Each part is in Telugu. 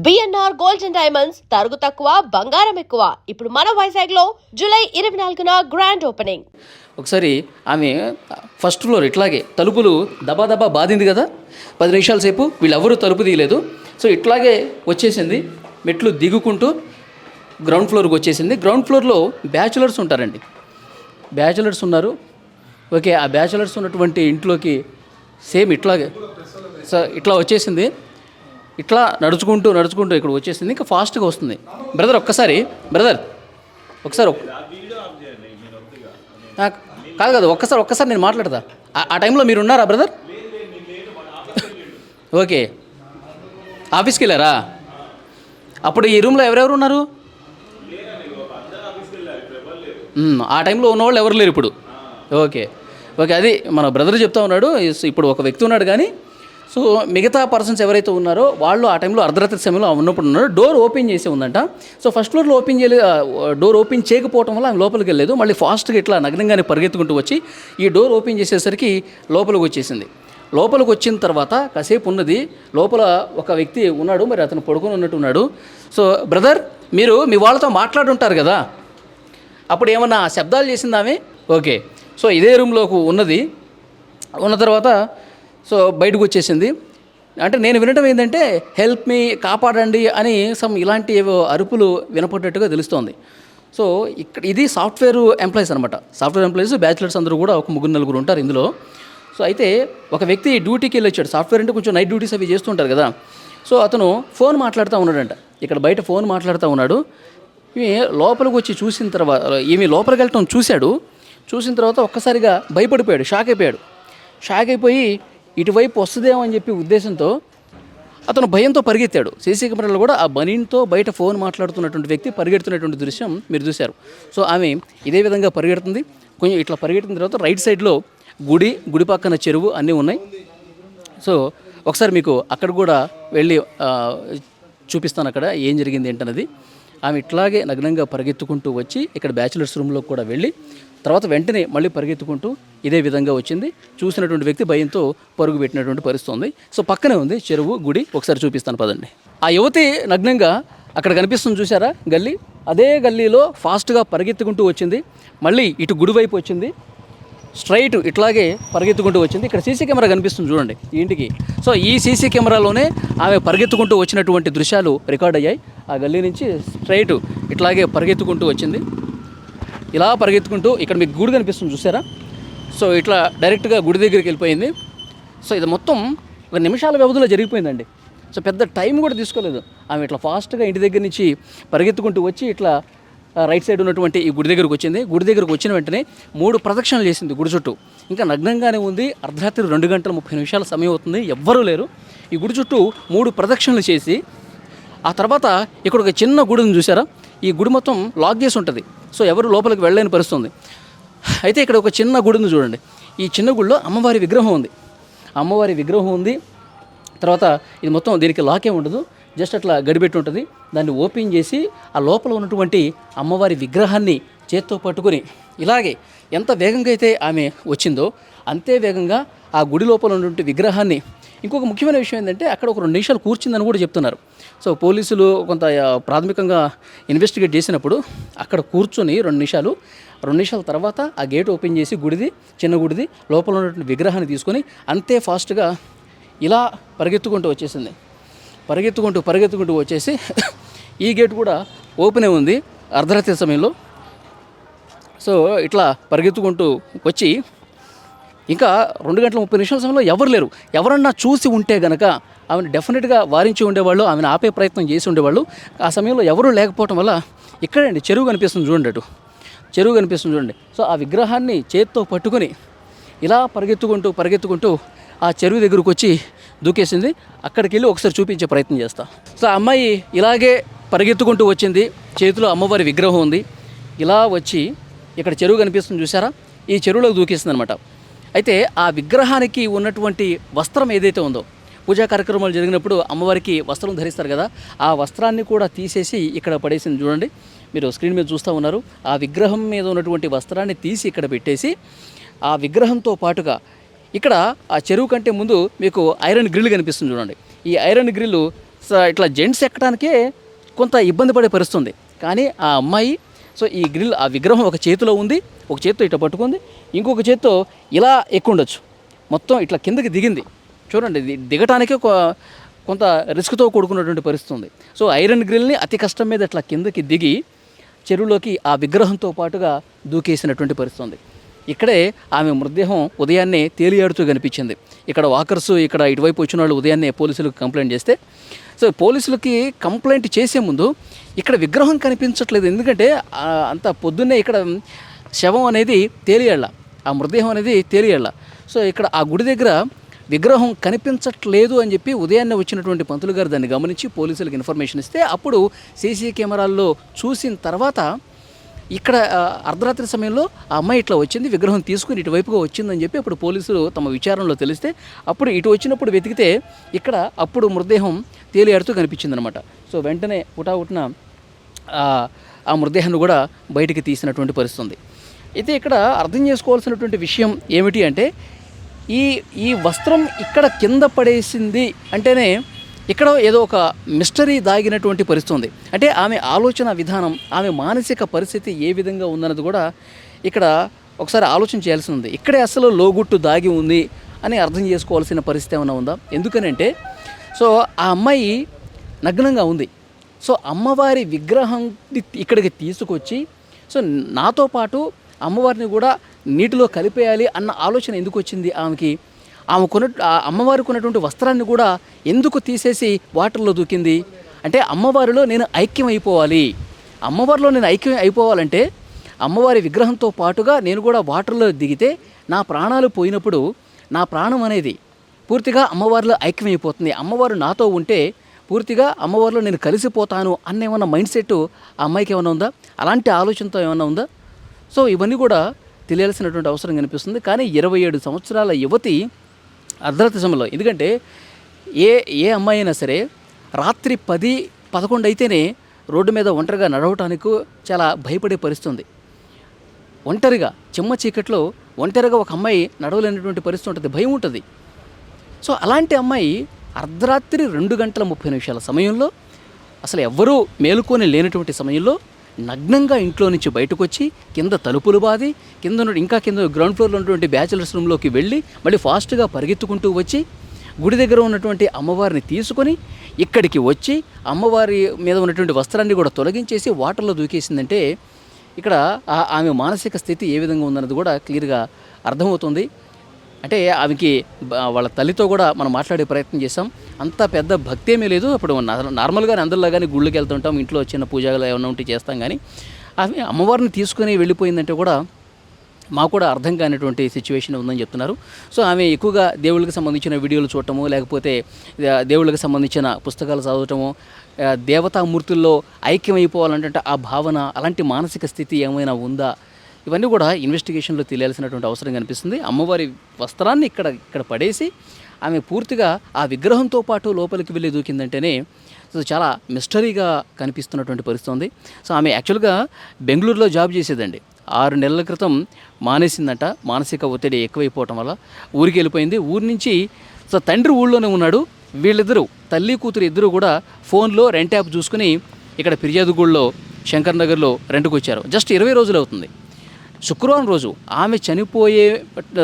బిఎన్ఆర్ గోల్డ్ అండ్ డైమండ్స్ తరుగు తక్కువ బంగారం ఎక్కువ. ఇప్పుడు మన వైజాగ్ లో జూలై 24న గ్రాండ్ ఓపెనింగ్. ఒకసారి ఆమె ఫస్ట్ ఫ్లోర్ ఇట్లాగే తలుపులు దబా దబా బాధింది కదా, 10 నిమిషాల సేపు వీళ్ళెవరూ తలుపు తీయలేదు. సో ఇట్లాగే వచ్చేసింది, మెట్లు దిగుకుంటూ గ్రౌండ్ ఫ్లోర్కి వచ్చేసింది. గ్రౌండ్ ఫ్లోర్లో బ్యాచులర్స్ ఉంటారండి, బ్యాచులర్స్ ఉన్నారు. ఓకే, ఆ బ్యాచులర్స్ ఉన్నటువంటి ఇంట్లోకి సేమ్ ఇట్లాగే సో ఇట్లా వచ్చేసింది. ఇట్లా నడుచుకుంటూ ఇక్కడ వచ్చేసింది. ఇంకా ఫాస్ట్గా వస్తుంది. బ్రదర్ ఒకసారి కాదు ఒక్కసారి నేను మాట్లాడతా. ఆ టైంలో మీరు ఉన్నారా బ్రదర్? ఓకే, ఆఫీస్కి వెళ్ళారా? అప్పుడు ఈ రూమ్లో ఎవరెవరు ఉన్నారు? ఆ టైంలో ఉన్నవాళ్ళు ఎవరు లేరు ఇప్పుడు. ఓకే, అది మన బ్రదర్ చెప్తా ఉన్నాడు. ఇప్పుడు ఒక వ్యక్తి ఉన్నాడు, కానీ సో మిగతా పర్సన్స్ ఎవరైతే ఉన్నారో వాళ్ళు ఆ టైంలో అర్ధరాత్రి సమయంలో ఉన్నప్పుడు ఉన్నారు. డోర్ ఓపెన్ చేసి ఉందంట. సో ఫస్ట్ ఫ్లోర్లో డోర్ ఓపెన్ చేయకపోవడం వల్ల ఆమె లోపలికి వెళ్ళలేదు. మళ్ళీ ఫాస్ట్గా ఇట్లా నగ్నంగానే పరిగెత్తుకుంటూ వచ్చి ఈ డోర్ ఓపెన్ చేసేసరికి లోపలికి వచ్చేసింది. లోపలికి వచ్చిన తర్వాత కాసేపు ఉన్నది. లోపల ఒక వ్యక్తి ఉన్నాడు, మరి అతను పడుకొని ఉన్నట్టు ఉన్నాడు. సో బ్రదర్, మీరు మీ వాళ్ళతో మాట్లాడుంటారు కదా, అప్పుడు ఏమన్నా శబ్దాలు చేసిందామే? ఓకే, సో ఇదే రూమ్లోకి ఉన్న తర్వాత సో బయటకు వచ్చేసింది. అంటే నేను వినటం ఏంటంటే హెల్ప్ మీ, కాపాడండి అని ఇలాంటి ఏవో అరుపులు వినపడ్డట్టుగా తెలుస్తోంది. సో ఇది సాఫ్ట్వేర్ ఎంప్లాయీస్ అనమాట. సాఫ్ట్వేర్ ఎంప్లాయీస్ బ్యాచిలర్స్ అందరూ కూడా ఒక 3-4 ఉంటారు ఇందులో. సో అయితే ఒక వ్యక్తి డ్యూటీకి వెళ్ళి వచ్చాడు. సాఫ్ట్వేర్ అంటే కొంచెం నైట్ డ్యూటీస్ అవి చేస్తుంటారు కదా. సో అతను ఫోన్ మాట్లాడుతూ ఉన్నాడంట. ఇక్కడ బయట ఫోన్ మాట్లాడుతూ ఉన్నాడు. ఈమె లోపలికి వచ్చి చూసిన తర్వాత ఈమె లోపలికి వెళ్ళటం చూసిన తర్వాత ఒక్కసారిగా భయపడిపోయాడు, షాక్ అయిపోయి ఇటువైపు వస్తుందేమో అని చెప్పి ఉద్దేశంతో అతను భయంతో పరిగెత్తాడు. సీసీ కెమెరాలో కూడా ఆ బనీన్తో బయట ఫోన్ మాట్లాడుతున్నటువంటి వ్యక్తి పరిగెడుతున్నటువంటి దృశ్యం మీరు చూశారు. సో ఆమె ఇదే విధంగా పరిగెడుతుంది. కొంచెం ఇట్లా పరిగెట్టిన తర్వాత రైట్ సైడ్లో గుడి పక్కన చెరువు అన్నీ ఉన్నాయి. సో ఒకసారి మీకు అక్కడ కూడా వెళ్ళి చూపిస్తాను అక్కడ ఏం జరిగింది ఏంటన్నది. ఆమె ఇట్లాగే నగ్నంగా పరిగెత్తుకుంటూ వచ్చి ఇక్కడ బ్యాచులర్స్ రూమ్లోకి కూడా వెళ్ళి తర్వాత వెంటనే మళ్ళీ పరిగెత్తుకుంటూ ఇదే విధంగా వచ్చింది. చూసినటువంటి వ్యక్తి భయంతో పరుగు పెట్టినటువంటి పరిస్థితి ఉంది. సో పక్కనే ఉంది చెరువు, గుడి. ఒకసారి చూపిస్తాను పదండి. ఆ యువతి నగ్నంగా అక్కడ కనిపిస్తుంది, చూసారా గల్లీ? అదే గల్లీలో ఫాస్ట్గా పరిగెత్తుకుంటూ వచ్చింది. మళ్ళీ ఇటు గుడి వైపు వచ్చింది, స్ట్రైట్ ఇట్లాగే పరిగెత్తుకుంటూ వచ్చింది. ఇక్కడ సీసీ కెమెరా కనిపిస్తుంది చూడండి ఈ ఇంటికి. సో ఈ సీసీ కెమెరాలోనే ఆమె పరిగెత్తుకుంటూ వచ్చినటువంటి దృశ్యాలు రికార్డ్ అయ్యాయి. ఆ గల్లీ నుంచి స్ట్రైట్ ఇట్లాగే పరిగెత్తుకుంటూ వచ్చింది. ఇలా పరిగెత్తుకుంటూ ఇక్కడ మీకు గుడి కనిపిస్తుంది చూసారా? సో ఇట్లా డైరెక్ట్గా గుడి దగ్గరికి వెళ్ళిపోయింది. సో ఇది మొత్తం 1 నిమిషాల వ్యవధిలో జరిగిపోయిందండి. సో పెద్ద టైం కూడా తీసుకోలేదు. ఆమె ఇట్లా ఫాస్ట్గా ఇంటి దగ్గర నుంచి పరిగెత్తుకుంటూ వచ్చి ఇట్లా రైట్ సైడ్ ఉన్నటువంటి ఈ గుడి దగ్గరకు వచ్చింది. గుడి దగ్గరకు వచ్చిన వెంటనే 3 ప్రదక్షిణలు చేసింది గుడి చుట్టూ. ఇంకా నగ్నంగానే ఉంది. అర్ధరాత్రి 2 గంటల 30 నిమిషాల సమయం అవుతుంది, ఎవ్వరూ లేరు. ఈ గుడి చుట్టూ 3 ప్రదక్షిణలు చేసి ఆ తర్వాత ఇక్కడ ఒక చిన్న గుడిని చూసారా? ఈ గుడి మొత్తం లాక్ చేసి ఉంటుంది. సో ఎవరు లోపలికి వెళ్ళలేని పరిస్థితుంది. అయితే ఇక్కడ ఒక చిన్న గుడిని చూడండి. ఈ చిన్న గుడిలో అమ్మవారి విగ్రహం ఉంది. తర్వాత ఇది మొత్తం దీనికి లాకే ఉండదు, జస్ట్ అట్లా గడిపెట్టి ఉంటుంది. దాన్ని ఓపెన్ చేసి ఆ లోపల ఉన్నటువంటి అమ్మవారి విగ్రహాన్ని చేత్తో పట్టుకొని ఇలాగే ఎంత వేగంగా అయితే ఆమె వచ్చిందో అంతే వేగంగా ఆ గుడి లోపల ఉన్నటువంటి విగ్రహాన్ని. ఇంకొక ముఖ్యమైన విషయం ఏంటంటే అక్కడ ఒక 2 నిమిషాలు కూర్చుందని కూడా చెప్తున్నారు. సో పోలీసులు కొంత ప్రాథమికంగా ఇన్వెస్టిగేట్ చేసినప్పుడు అక్కడ కూర్చొని 2 నిమిషాల తర్వాత ఆ గేట్ ఓపెన్ చేసి చిన్న గుడిది లోపల ఉన్నటువంటి విగ్రహాన్ని తీసుకొని అంతే ఫాస్ట్గా ఇలా పరిగెత్తుకుంటూ వచ్చేసింది. పరిగెత్తుకుంటూ వచ్చేసి ఈ గేట్ కూడా ఓపెనే ఉంది అర్ధరాత్రి సమయంలో. సో ఇట్లా పరిగెత్తుకుంటూ వచ్చి ఇంకా 2 గంటల 30 నిమిషాల సమయంలో ఎవరు లేరు. ఎవరన్నా చూసి ఉంటే గనక ఆమెను డెఫినెట్గా వారించి ఉండేవాళ్ళు, ఆమెను ఆపే ప్రయత్నం చేసి ఉండేవాళ్ళు. ఆ సమయంలో ఎవరూ లేకపోవటం వల్ల ఇక్కడండి చెరువు కనిపిస్తుంది చూడండి. సో ఆ విగ్రహాన్ని చేత్తో పట్టుకొని ఇలా పరిగెత్తుకుంటూ ఆ చెరువు దగ్గరకు వచ్చి దూకేసింది. అక్కడికి వెళ్ళి ఒకసారి చూపించే ప్రయత్నం చేస్తా. సో ఆ అమ్మాయి ఇలాగే పరిగెత్తుకుంటూ వచ్చింది, చేతిలో అమ్మవారి విగ్రహం ఉంది. ఇలా వచ్చి ఇక్కడ చెరువు కనిపిస్తుంది చూసారా? ఈ చెరువులోకి దూకేసింది అనమాట. అయితే ఆ విగ్రహానికి ఉన్నటువంటి వస్త్రం ఏదైతే ఉందో, పూజా కార్యక్రమాలు జరిగినప్పుడు అమ్మవారికి వస్త్రం ధరిస్తారు కదా, ఆ వస్త్రాన్ని కూడా తీసేసి ఇక్కడ పడేసింది చూడండి. మీరు స్క్రీన్ మీద చూస్తూ ఉన్నారు. ఆ విగ్రహం మీద ఉన్నటువంటి వస్త్రాన్ని తీసి ఇక్కడ పెట్టేసి ఆ విగ్రహంతో పాటుగా ఇక్కడ ఆ చెరువు కంటే ముందు మీకు ఐరన్ గ్రిల్ కనిపిస్తుంది చూడండి. ఈ ఐరన్ గ్రిల్ సో ఇట్లా జెంట్స్ ఎక్కడానికే కొంత ఇబ్బంది పడే పరిస్థితుంది. కానీ ఆ అమ్మాయి సో ఈ గ్రిల్ ఆ విగ్రహం ఒక చేతిలో ఉంది, ఒక చేతితో ఇట్లా పట్టుకుంది, ఇంకొక చేతితో ఇలా ఎక్కుండొచ్చు, మొత్తం ఇట్లా కిందకి దిగింది. చూడండి, దిగటానికే కొంత రిస్క్తో కూడుకున్నటువంటి పరిస్థితి ఉంది. సో ఐరన్ గ్రిల్ని అతి కష్టం మీద ఇట్లా కిందకి దిగి చెరువులోకి ఆ విగ్రహంతో పాటుగా దూకేసినటువంటి పరిస్థితి ఉంది. ఇక్కడే ఆమె మృతదేహం ఉదయాన్నే తేలియాడుతూ కనిపించింది. ఇక్కడ వాకర్స్ ఇక్కడ ఇటువైపు వచ్చిన వాళ్ళు ఉదయాన్నే పోలీసులకు కంప్లైంట్ చేస్తే, సో పోలీసులకి కంప్లైంట్ చేసే ముందు ఇక్కడ విగ్రహం కనిపించట్లేదు, ఎందుకంటే అంత పొద్దున్నే ఇక్కడ శవం అనేది తేలియాళ్ళ, ఆ మృతదేహం అనేది తేలియాళ్ళ. సో ఇక్కడ ఆ గుడి దగ్గర విగ్రహం కనిపించట్లేదు అని చెప్పి ఉదయాన్నే వచ్చినటువంటి పంతులు గారు దాన్ని గమనించి పోలీసులకు ఇన్ఫర్మేషన్ ఇస్తే, అప్పుడు సీసీ కెమెరాల్లో చూసిన తర్వాత ఇక్కడ అర్ధరాత్రి సమయంలో ఆ అమ్మాయి ఇట్లా వచ్చింది, విగ్రహం తీసుకుని ఇటువైపుగా వచ్చిందని చెప్పి అప్పుడు పోలీసులు తమ విచారణలో తెలిస్తే, అప్పుడు ఇటు వచ్చినప్పుడు వెతికితే ఇక్కడ అప్పుడు మృతదేహం తేలియాడుతూ కనిపించిందనమాట. సో వెంటనే హుటాహుటిన ఆ మృతదేహాన్ని కూడా బయటికి తీసినటువంటి పరిస్థితి ఉంది. అయితే ఇక్కడ అర్థం చేసుకోవాల్సినటువంటి విషయం ఏమిటి అంటే, ఈ వస్త్రం ఇక్కడ కింద పడేసింది అంటేనే ఇక్కడ ఏదో ఒక మిస్టరీ దాగినటువంటి పరిస్థితి ఉంది. అంటే ఆమె ఆలోచన విధానం, ఆమె మానసిక పరిస్థితి ఏ విధంగా ఉందన్నది కూడా ఇక్కడ ఒకసారి ఆలోచన చేయాల్సి ఉంది. ఇక్కడే అసలు లోగుట్టు దాగి ఉంది అని అర్థం చేసుకోవాల్సిన పరిస్థితి ఏమైనా ఉందా? ఎందుకనంటే సో ఆ అమ్మాయి నగ్నంగా ఉంది. సో అమ్మవారి విగ్రహం ఇక్కడికి తీసుకొచ్చి సో నాతో పాటు అమ్మవారిని కూడా నీటిలో కలిపేయాలి అన్న ఆలోచన ఎందుకు వచ్చింది ఆమెకి? అమ్మవారికి ఉన్నటువంటి వస్త్రాన్ని కూడా ఎందుకు తీసేసి వాటర్లో దూకింది? అంటే అమ్మవారిలో నేను ఐక్యం అయిపోవాలి, అమ్మవారిలో నేను ఐక్యం అయిపోవాలంటే అమ్మవారి విగ్రహంతో పాటుగా నేను కూడా వాటర్లో దిగితే నా ప్రాణాలు పోయినప్పుడు నా ప్రాణం అనేది పూర్తిగా అమ్మవారిలో ఐక్యం అయిపోతుంది, అమ్మవారు నాతో ఉంటే పూర్తిగా అమ్మవారిలో నేను కలిసిపోతాను అన్న ఏమన్నా మైండ్ సెట్ ఆ అమ్మాయికి ఏమైనా ఉందా? అలాంటి ఆలోచనతో ఏమైనా ఉందా? సో ఇవన్నీ కూడా తెలియాల్సినటువంటి అవసరం కనిపిస్తుంది. కానీ 27 సంవత్సరాల యువతి అర్ధరాత్రి సమయంలో, ఎందుకంటే ఏ అమ్మాయి అయినా సరే రాత్రి 10-11 అయితేనే రోడ్డు మీద ఒంటరిగా నడవటానికి చాలా భయపడే పరిస్థితి. ఒంటరిగా చిమ్మ చీకట్లో ఒంటరిగా ఒక అమ్మాయి నడవలేనటువంటి పరిస్థితి ఉంటుంది, భయం ఉంటుంది. సో అలాంటి అమ్మాయి అర్ధరాత్రి 2:30 సమయంలో అసలు ఎవ్వరూ మేలుకొని లేనటువంటి సమయంలో నగ్నంగా ఇంట్లో నుంచి బయటకు వచ్చి కింద తలుపులు బాది కింద గ్రౌండ్ ఫ్లోర్లో ఉన్నటువంటి బ్యాచిలర్స్ రూమ్లోకి వెళ్ళి మళ్ళీ ఫాస్ట్గా పరిగెత్తుకుంటూ వచ్చి గుడి దగ్గర ఉన్నటువంటి అమ్మవారిని తీసుకొని ఇక్కడికి వచ్చి అమ్మవారి మీద ఉన్నటువంటి వస్త్రాన్ని కూడా తొలగించేసి వాటర్లో దూకేసిందంటే ఇక్కడ ఆమె మానసిక స్థితి ఏ విధంగా ఉందన్నది కూడా క్లియర్గా అర్థమవుతుంది. అంటే ఆమెకి వాళ్ళ తల్లితో కూడా మనం మాట్లాడే ప్రయత్నం చేసాం. అంత పెద్ద భక్తి ఏమీ లేదు. అప్పుడు నార్మల్గానే అందరిలాగానే గుళ్ళకి వెళ్తుంటాం, ఇంట్లో చిన్న పూజలు ఏమైనా ఉంటే చేస్తాం. కానీ ఆమె అమ్మవారిని తీసుకుని వెళ్ళిపోయిందంటే కూడా మాకు కూడా అర్థం కానిటువంటి సిచ్యువేషన్ ఉందని చెప్తున్నారు. సో ఆమె ఎక్కువగా దేవుళ్ళకి సంబంధించిన వీడియోలు చూడటము, లేకపోతే దేవుళ్ళకి సంబంధించిన పుస్తకాలు చదవటము, దేవతామూర్తుల్లో ఐక్యమైపోవాలంటే ఆ భావన, అలాంటి మానసిక స్థితి ఏమైనా ఉందా, ఇవన్నీ కూడా ఇన్వెస్టిగేషన్లో తెలియాల్సినటువంటి అవసరం కనిపిస్తుంది. అమ్మవారి వస్త్రాన్ని ఇక్కడ పడేసి ఆమె పూర్తిగా ఆ విగ్రహంతో పాటు లోపలికి వెళ్ళి దూకిందంటేనే సో చాలా మిస్టరీగా కనిపిస్తున్నటువంటి పరిస్థితి ఉంది. సో ఆమె యాక్చువల్గా బెంగళూరులో జాబ్ చేసేదండి. 6 నెలల క్రితం మానేసిందంట, మానసిక ఒత్తిడి ఎక్కువైపోవటం వల్ల ఊరికి వెళ్ళిపోయింది. ఊరి నుంచి సో తండ్రి ఊళ్ళోనే ఉన్నాడు. వీళ్ళిద్దరూ తల్లి కూతురు ఇద్దరు కూడా ఫోన్లో రెంట్ యాప్ చూసుకుని ఇక్కడ ఫిర్యాదుగూడలో శంకర్ నగర్లో రెంట్కి వచ్చారు. జస్ట్ 20 రోజులు అవుతుంది. శుక్రవారం రోజు ఆమె చనిపోయే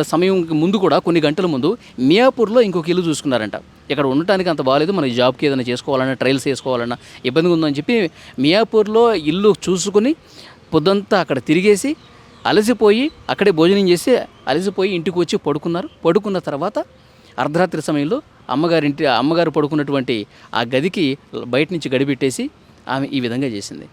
సమయం ముందు కూడా కొన్ని గంటల ముందు మియాపూర్లో ఇంకొక ఇల్లు చూసుకున్నారంట. ఇక్కడ ఉండటానికి అంత బాగాలేదు, మన జాబ్కి ఏదైనా చేసుకోవాలన్నా ట్రయల్స్ చేసుకోవాలన్నా ఇబ్బందిగా ఉందని చెప్పి మియాపూర్లో ఇల్లు చూసుకుని పొద్దంతా అక్కడ తిరిగేసి అలసిపోయి అక్కడే భోజనం చేసి అలసిపోయి ఇంటికి వచ్చి పడుకున్నారు. పడుకున్న తర్వాత అర్ధరాత్రి సమయంలో అమ్మగారు పడుకున్నటువంటి ఆ గదికి బయట నుంచి గడిపెట్టేసి ఆమె ఈ విధంగా చేసింది.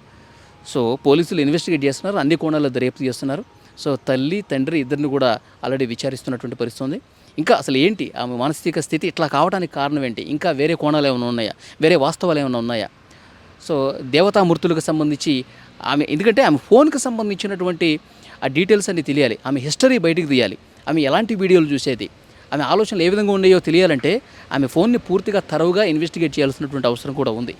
సో పోలీసులు ఇన్వెస్టిగేట్ చేస్తున్నారు, అన్ని కోణాల్లో దర్యాప్తు చేస్తున్నారు. సో తల్లి తండ్రి ఇద్దరిని కూడా ఆల్రెడీ విచారిస్తున్నటువంటి పరిస్థితి ఉంది. ఇంకా అసలు ఏంటి ఆమె మానసిక స్థితి ఇట్లా కావడానికి కారణం ఏంటి, ఇంకా వేరే కోణాలు ఏమైనా ఉన్నాయా, వేరే వాస్తవాలు ఏమైనా ఉన్నాయా? సో దేవతామూర్తులకు సంబంధించి ఆమె, ఎందుకంటే ఆమె ఫోన్కి సంబంధించినటువంటి ఆ డీటెయిల్స్ అన్నీ తెలియాలి, ఆమె హిస్టరీ బయటికి తీయాలి, ఆమె ఎలాంటి వీడియోలు చూసేది, ఆమె ఆలోచనలు ఏ విధంగా ఉన్నాయో తెలియాలంటే ఆమె ఫోన్ని పూర్తిగా తరవుగా ఇన్వెస్టిగేట్ చేయాల్సినటువంటి అవసరం కూడా ఉంది.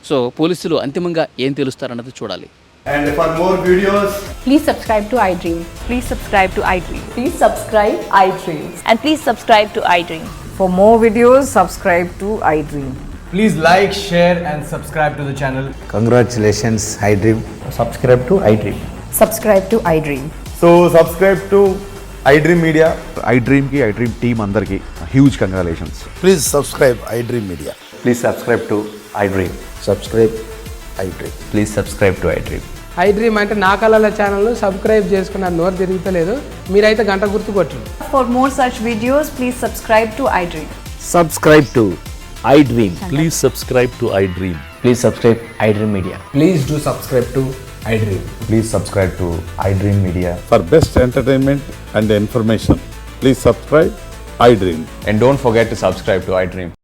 సో పోలీసులు అంతిమంగా ఏం తెలుస్తారన్నది చూడాలి. And for more videos, please subscribe to iDream. Please subscribe to iDream. Please subscribe iDream. And please subscribe to iDream. For more videos, subscribe to iDream. Please like, share, and subscribe to the channel. Congratulations, iDream. Subscribe to iDream. Subscribe to iDream. So subscribe to iDream Media. iDream की iDream team अंदर की huge congratulations. Please subscribe iDream Media. Please subscribe to iDream. Subscribe iDream. Please subscribe to iDream. I dream అంటే నా కళల ఛానల్ సబ్స్క్రైబ్ చేసుకున్న నోరు తిరుగుతలేదు మీరైతే గంట గుర్తు కొట్టండి. For more such videos, please subscribe to iDream. Subscribe to iDream. Please subscribe to iDream. Please subscribe iDream Media. Please do subscribe to iDream. Please subscribe to iDream Media. For best entertainment and information, please subscribe iDream. And don't forget to subscribe to iDream.